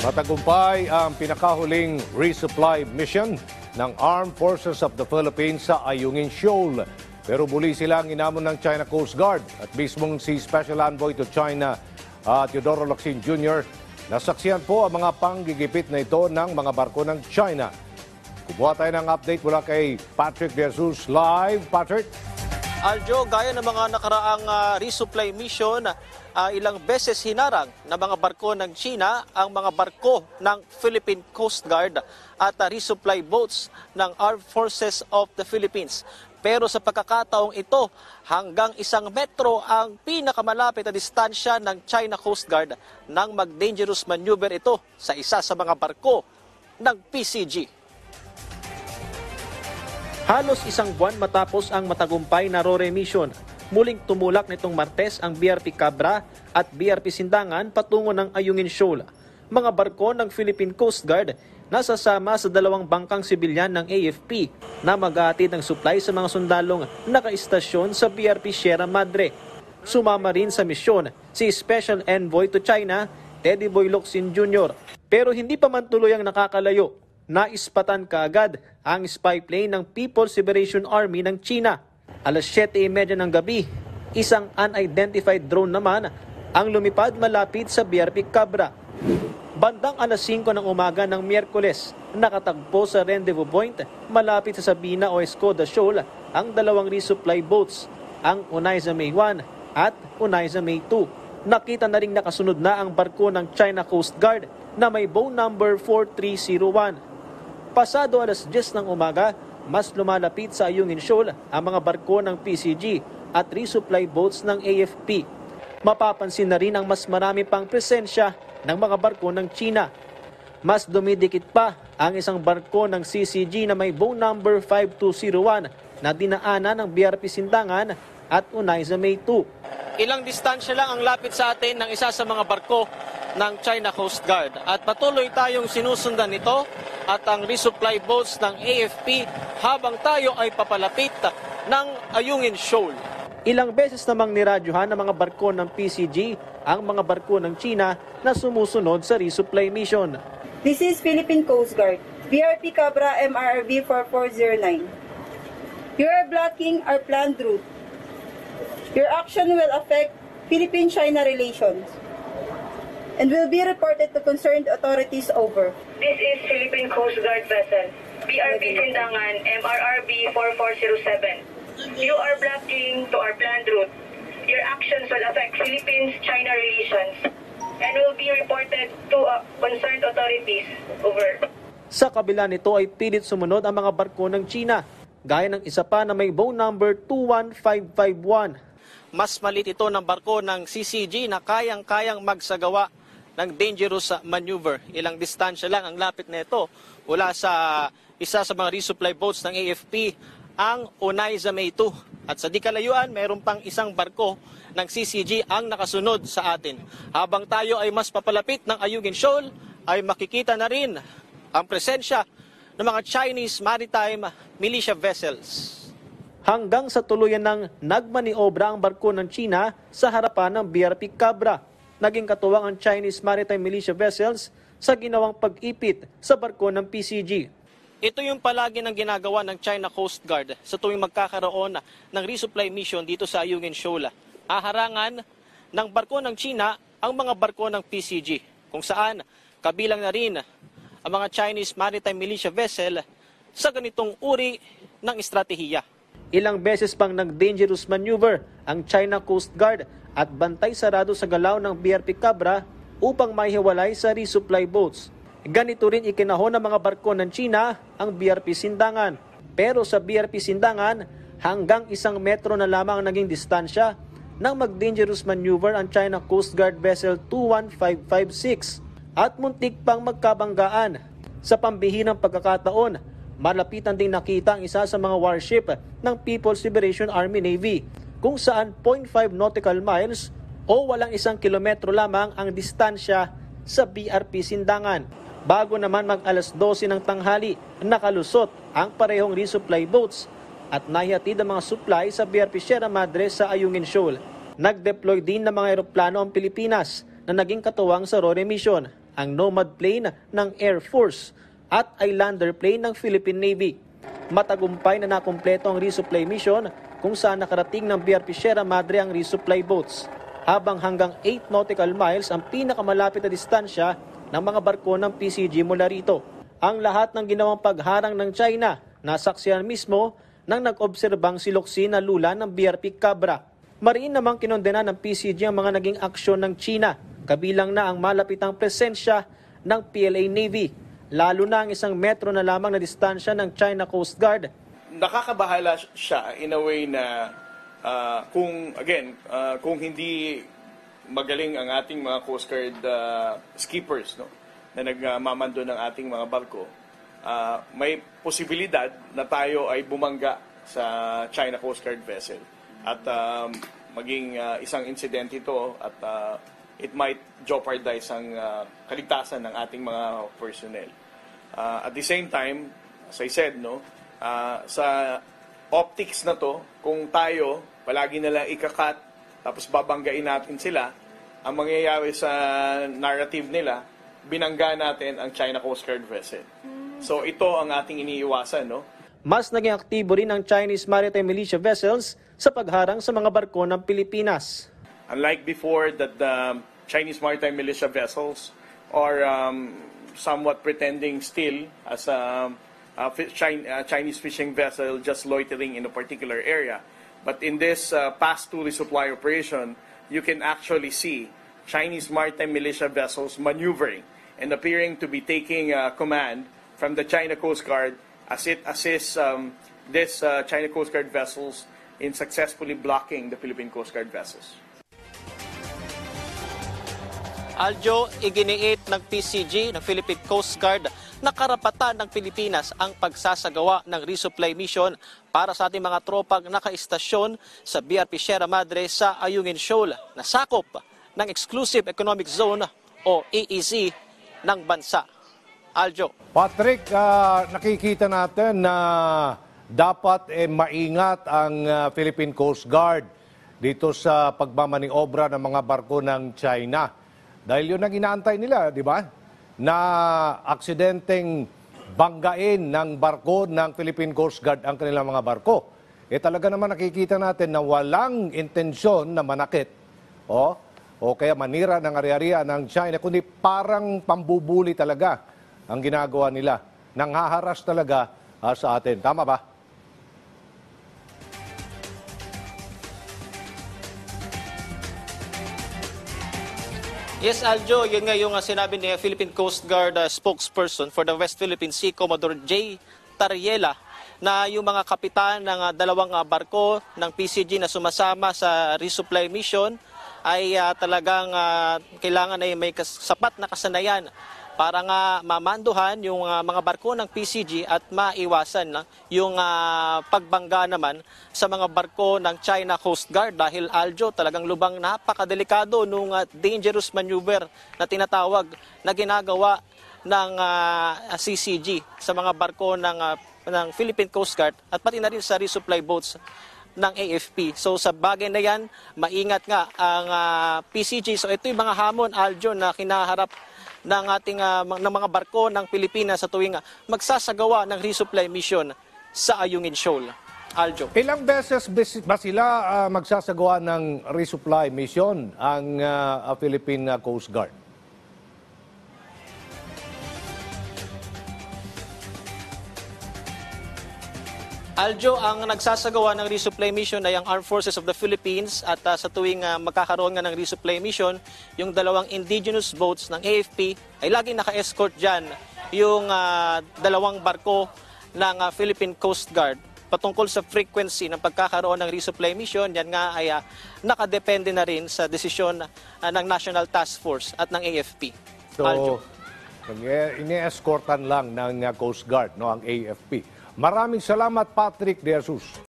Matagumpay ang pinakahuling resupply mission ng Armed Forces of the Philippines sa Ayungin Shoal. Pero muli silang inamon ng China Coast Guard at mismong si Special Envoy to China Teodoro Locsin Jr. nasaksihan po ang mga panggigipit na ito ng mga barko ng China. Kumuha tayo ng update mula kay Patrick De Jesus live. Patrick? Aljo, gaya ng mga nakaraang resupply mission, ilang beses hinarang ng mga barko ng China ang mga barko ng Philippine Coast Guard at resupply boats ng Armed Forces of the Philippines. Pero sa pagkakataong ito, hanggang 1 metro ang pinakamalapit na distansya ng China Coast Guard nang mag-dangerous maneuver ito sa isa sa mga barko ng PCG. Halos 1 buwan matapos ang matagumpay na RORE mission, muling tumulak nitong Martes ang BRP Cabra at BRP Sindangan patungo ng Ayungin Shoal. Mga barko ng Philippine Coast Guard nasasama sa 2 bangkang sibilyan ng AFP na mag-aatid ng supply sa mga sundalong nakaistasyon sa BRP Sierra Madre. Sumama rin sa misyon si Special Envoy to China, Teodoro Locsin Jr. Pero hindi pa man tuloy ang nakakalayo. Naispatan kaagad ang spy plane ng People's Liberation Army ng China. Alas 7:30 ng gabi, isang unidentified drone naman ang lumipad malapit sa BRP Cabra. Bandang alas 5 ng umaga ng Miyerkules, nakatagpo sa rendezvous point malapit sa Sabina o Escoda Shoal ang 2 resupply boats, ang Unaiza May 1 at Unaiza May 2. Nakita na rin nakasunod na ang barko ng China Coast Guard na may bow number 4301. Pasado alas 10 ng umaga, mas lumalapit sa Ayungin Shoal ang mga barko ng PCG at resupply boats ng AFP. Mapapansin na rin ang mas marami pang presensya ng mga barko ng China. Mas dumidikit pa ang isang barko ng CCG na may bow number 5201 na dinaanan ng BRP Sindangan at Unaiza May 2. Ilang distansya lang ang lapit sa atin ng isa sa mga barko ng China Coast Guard at patuloy tayong sinusundan nito at ang resupply boats ng AFP habang tayo ay papalapit ng Ayungin Shoal. Ilang beses namang niradyohan ng mga barko ng PCG ang mga barko ng China na sumusunod sa resupply mission. This is Philippine Coast Guard, BRP Cabra MRRB 4409. You are blocking our planned route. Your action will affect Philippine-China relations and will be reported to concerned authorities over. This is Philippine Coast Guard vessel, BRP Sindangan, MRRB 4407. You are blocking to our planned route. Your actions will affect Philippines-China relations and will be reported to concerned authorities. Over. Sa kabila nito ay pilit sumunod ang mga barko ng China, gaya ng isa pa na may bow number 21551. Mas malit ito ng barko ng CCG na kayang-kayang magsagawa ng dangerous maneuver. Ilang distansya lang ang lapit nito mula sa isa sa mga resupply boats ng AFP, ang Unaiza May 2. At sa di kalayuan, mayroon pang isang barko ng CCG ang nakasunod sa atin. Habang tayo ay mas papalapit ng Ayungin Shoal, ay makikita na rin ang presensya ng mga Chinese maritime militia vessels. Hanggang sa tuluyan ng nagmaniobra ang barko ng China sa harapan ng BRP Cabra. Naging katuwang ang Chinese maritime militia vessels sa ginawang pag-ipit sa barko ng PCG. Ito yung palagi ng ginagawa ng China Coast Guard sa tuwing magkakaroon ng resupply mission dito sa Ayungin Shoal. Aharangan ng barko ng China ang mga barko ng PCG, kung saan kabilang na rin ang mga Chinese maritime militia vessel sa ganitong uri ng estratehiya. Ilang beses pang nag-dangerous maneuver ang China Coast Guard at bantay sarado sa galaw ng BRP Cabra upang maihiwalay sa resupply boats. Ganito rin ikinahon ng mga barko ng China ang BRP Sindangan. Pero sa BRP Sindangan, hanggang 1 metro na lamang ang naging distansya nang mag-dangerous maneuver ang China Coast Guard vessel 21556 at muntik pang magkabanggaan. Sa pambihirang pagkakataon, malapitan ding nakita ang isa sa mga warship ng People's Liberation Army Navy kung saan 0.5 nautical miles o walang 1 kilometro lamang ang distansya sa BRP Sindangan. Bago naman mag-alas 12 ng tanghali, nakalusot ang parehong resupply boats at nahihatid ang mga supply sa BRP Sierra Madre sa Ayungin Shoal. Nag-deploy din ng mga eroplano ang Pilipinas na naging katuwang sa RORE mission. ang Nomad plane ng Air Force at Islander plane ng Philippine Navy. Matagumpay na nakumpleto ang resupply mission kung saan nakarating ng BRP Sierra Madre ang resupply boats. Habang hanggang 8 nautical miles ang pinakamalapit na distansya ng mga barko ng PCG mula rito. Ang lahat ng ginawang pagharang ng China nasaksihan mismo nang nag-obserbang siloksin na lula ng BRP Cabra. Mariin namang kinondena ng PCG ang mga naging aksyon ng China, kabilang na ang malapitang presensya ng PLA Navy, lalo na ang 1 metro na lamang na distansya ng China Coast Guard. Nakakabahala siya in a way na kung hindi magaling ang ating mga Coast Guard skippers, no, na nagmamando ng ating mga barko, may posibilidad na tayo ay bumangga sa China Coast Guard vessel at maging isang insidente ito at it might jeopardize ang kaligtasan ng ating mga personnel. At the same time, as I said, no, sa optics na to, kung tayo palagi nalang ikakat tapos babanggain natin sila, ang mangyayari sa narrative nila, binangga natin ang China Coast Guard vessel. So ito ang ating iniiwasan, no? Mas naging aktibo rin ang Chinese maritime militia vessels sa pagharang sa mga barko ng Pilipinas. Unlike before that the Chinese maritime militia vessels are somewhat pretending still as a Chinese fishing vessel just loitering in a particular area. But in this past 2 resupply operation, you can actually see Chinese maritime militia vessels maneuvering and appearing to be taking command from the China Coast Guard as it assists this China Coast Guard vessels in successfully blocking the Philippine Coast Guard vessels. Aljo, iginiit ng PCG, ng Philippine Coast Guard, na karapatan ng Pilipinas ang pagsasagawa ng resupply mission para sa ating mga tropang nakaistasyon sa BRP Sierra Madre sa Ayungin Shoal, na sakop ng Exclusive Economic Zone o EEZ ng bansa. Aljo. Patrick, nakikita natin na dapat maingat ang Philippine Coast Guard dito sa pagmamaniobra ng mga barko ng China. Dahil yun ang inaantay nila, di ba? Na aksidenteng banggain ng barko ng Philippine Coast Guard ang kanilang mga barko. Talaga naman nakikita natin na walang intensyon na manakit o kaya manira ng ari-arian ng China, kundi parang pambubuli talaga ang ginagawa nila. Nanghaharas talaga sa atin. Tama ba? Yes, Aljo, yun nga yung sinabi ni Philippine Coast Guard spokesperson for the West Philippine Sea, Commodore J. Tariela, na yung mga kapitan ng 2 barko ng PCG na sumasama sa resupply mission ay talagang kailangan ay may sapat na kasanayan para nga mamanduhan yung mga barko ng PCG at maiwasan yung pagbangga naman sa mga barko ng China Coast Guard dahil Aljo talagang lubang napakadelikado nung dangerous maneuver na tinatawag na ginagawa ng CCG sa mga barko ng Philippine Coast Guard at pati na rin sa resupply boats ng AFP. So sa bagay na yan, maingat nga ang PCG. So ito yung mga hamon, Aljo, na kinaharap ng ating ng mga barko ng Pilipinas sa tuwing magsasagawa ng resupply mission sa Ayungin Shoal. Aljo. Ilang beses ba sila magsasagawa ng resupply mission ang Philippine Coast Guard? Aljo, ang nagsasagawa ng resupply mission ay ang Armed Forces of the Philippines at sa tuwing magkakaroon nga ng resupply mission, yung 2 indigenous boats ng AFP ay laging naka-escort dyan yung 2 barko ng Philippine Coast Guard. Patungkol sa frequency ng pagkakaroon ng resupply mission, yan nga ay nakadepende na rin sa desisyon ng National Task Force at ng AFP. So, Aljo. ini-escortan lang ng Coast Guard, no, ang AFP. Maraming salamat, Patrick De Jesus.